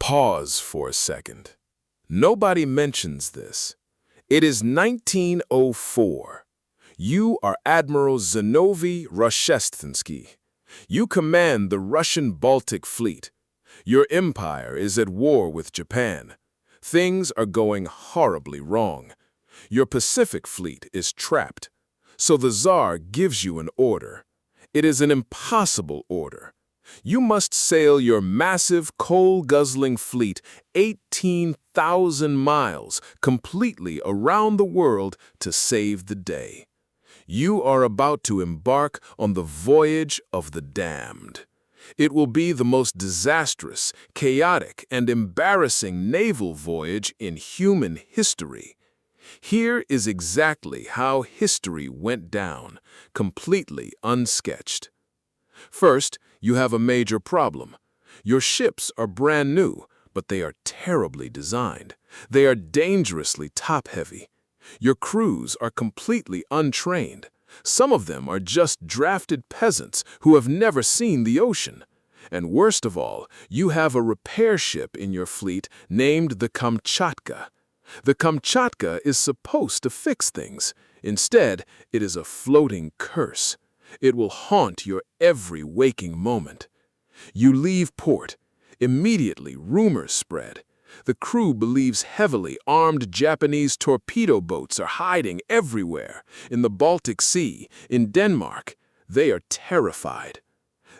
Pause for a second. Nobody mentions this. It is 1904. You are Admiral Rozhestvensky. You command the Russian Baltic Fleet. Your empire is at war with Japan. Things are going horribly wrong. Your Pacific Fleet is trapped. So the Tsar gives you an order. It is an impossible order. You must sail your massive coal-guzzling fleet 18,000 miles completely around the world to save the day. You are about to embark on the voyage of the damned. It will be the most disastrous, chaotic, and embarrassing naval voyage in human history. Here is exactly how history went down, completely unsketched. First, you have a major problem. Your ships are brand new, but they are terribly designed. They are dangerously top-heavy. Your crews are completely untrained. Some of them are just drafted peasants who have never seen the ocean. And worst of all, you have a repair ship in your fleet named the Kamchatka. The Kamchatka is supposed to fix things. Instead, it is a floating curse. It will haunt your every waking moment. You leave port. Immediately, rumors spread. The crew believes heavily armed Japanese torpedo boats are hiding everywhere, in the Baltic Sea, in Denmark. They are terrified.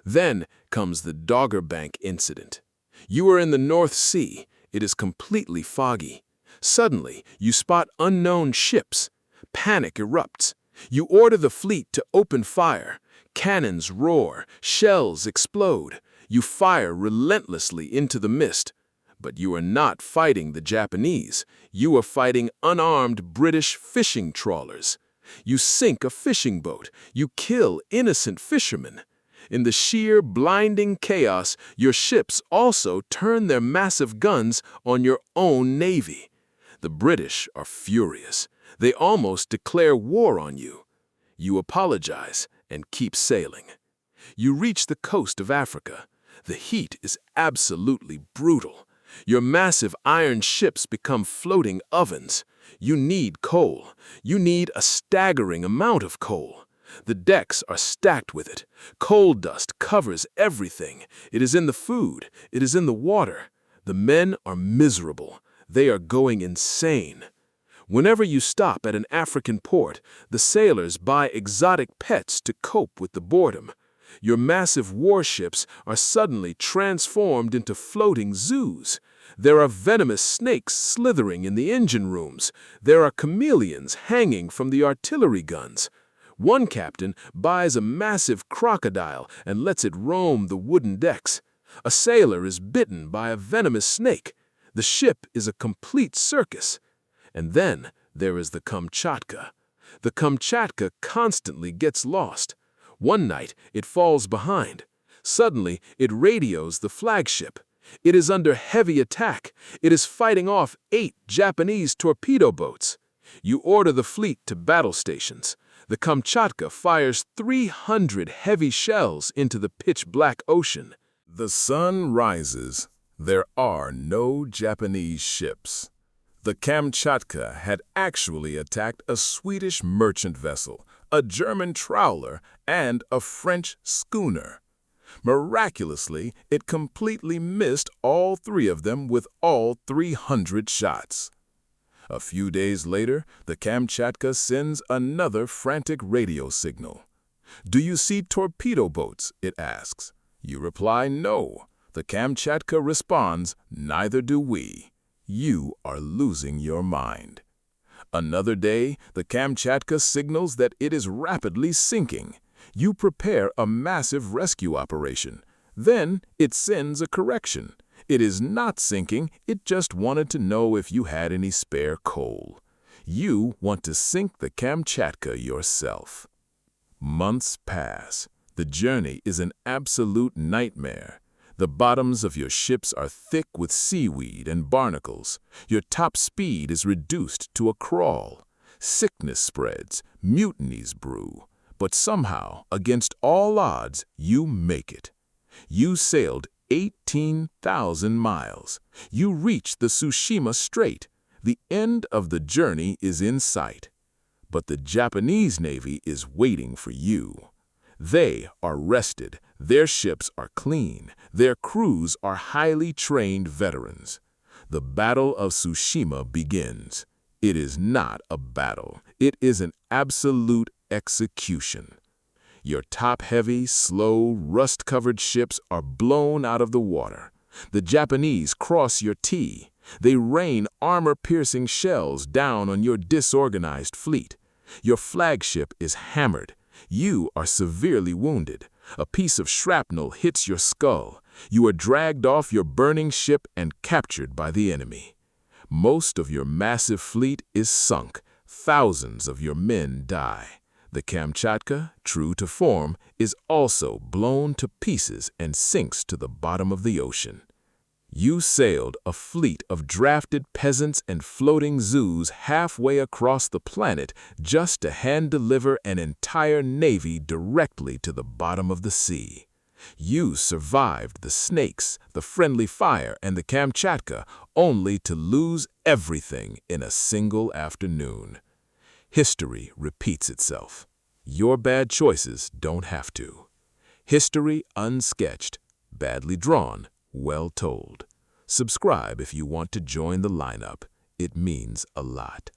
Then comes the Dogger Bank incident. You are in the North Sea. It is completely foggy. Suddenly, you spot unknown ships. Panic erupts. You order the fleet to open fire. Cannons roar. Shells explode. You fire relentlessly into the mist. But you are not fighting the Japanese. You are fighting unarmed British fishing trawlers. You sink a fishing boat. You kill innocent fishermen. In the sheer, blinding chaos, your ships also turn their massive guns on your own navy. The British are furious. They almost declare war on you. You apologize and keep sailing. You reach the coast of Africa. The heat is absolutely brutal. Your massive iron ships become floating ovens. You need coal. You need a staggering amount of coal. The decks are stacked with it. Coal dust covers everything. It is in the food. It is in the water. The men are miserable. They are going insane. Whenever you stop at an African port, the sailors buy exotic pets to cope with the boredom. Your massive warships are suddenly transformed into floating zoos. There are venomous snakes slithering in the engine rooms. There are chameleons hanging from the artillery guns. One captain buys a massive crocodile and lets it roam the wooden decks. A sailor is bitten by a venomous snake. The ship is a complete circus. And then there is the Kamchatka. The Kamchatka constantly gets lost. One night, it falls behind. Suddenly, it radios the flagship. It is under heavy attack. It is fighting off 8 Japanese torpedo boats. You order the fleet to battle stations. The Kamchatka fires 300 heavy shells into the pitch-black ocean. The sun rises. There are no Japanese ships. The Kamchatka had actually attacked a Swedish merchant vessel, a German trawler, and a French schooner. Miraculously, it completely missed all 3 of them with all 300 shots. A few days later, the Kamchatka sends another frantic radio signal. "Do you see torpedo boats?" it asks. You reply, "No." The Kamchatka responds, "Neither do we. You are losing your mind." Another day, the Kamchatka signals that it is rapidly sinking. You prepare a massive rescue operation. Then it sends a correction. It is not sinking, it just wanted to know if you had any spare coal. You want to sink the Kamchatka yourself. Months pass. The journey is an absolute nightmare. The bottoms of your ships are thick with seaweed and barnacles. Your top speed is reduced to a crawl. Sickness spreads, mutinies brew. But somehow, against all odds, you make it. You sailed 18,000 miles. You reach the Tsushima Strait. The end of the journey is in sight. But the Japanese Navy is waiting for you. They are rested, their ships are clean, their crews are highly trained veterans. The Battle of Tsushima begins. It is not a battle, it is an absolute execution. Your top-heavy, slow, rust-covered ships are blown out of the water. The Japanese cross your T. They rain armor-piercing shells down on your disorganized fleet. Your flagship is hammered. You are severely wounded. A piece of shrapnel hits your skull. You are dragged off your burning ship and captured by the enemy. Most of your massive fleet is sunk. Thousands of your men die. The Kamchatka, true to form, is also blown to pieces and sinks to the bottom of the ocean. You sailed a fleet of drafted peasants and floating zoos halfway across the planet just to hand-deliver an entire navy directly to the bottom of the sea. You survived the snakes, the friendly fire, and the Kamchatka, only to lose everything in a single afternoon. History repeats itself. Your bad choices don't have to. History unsketched, badly drawn, well told. Subscribe if you want to join the lineup. It means a lot.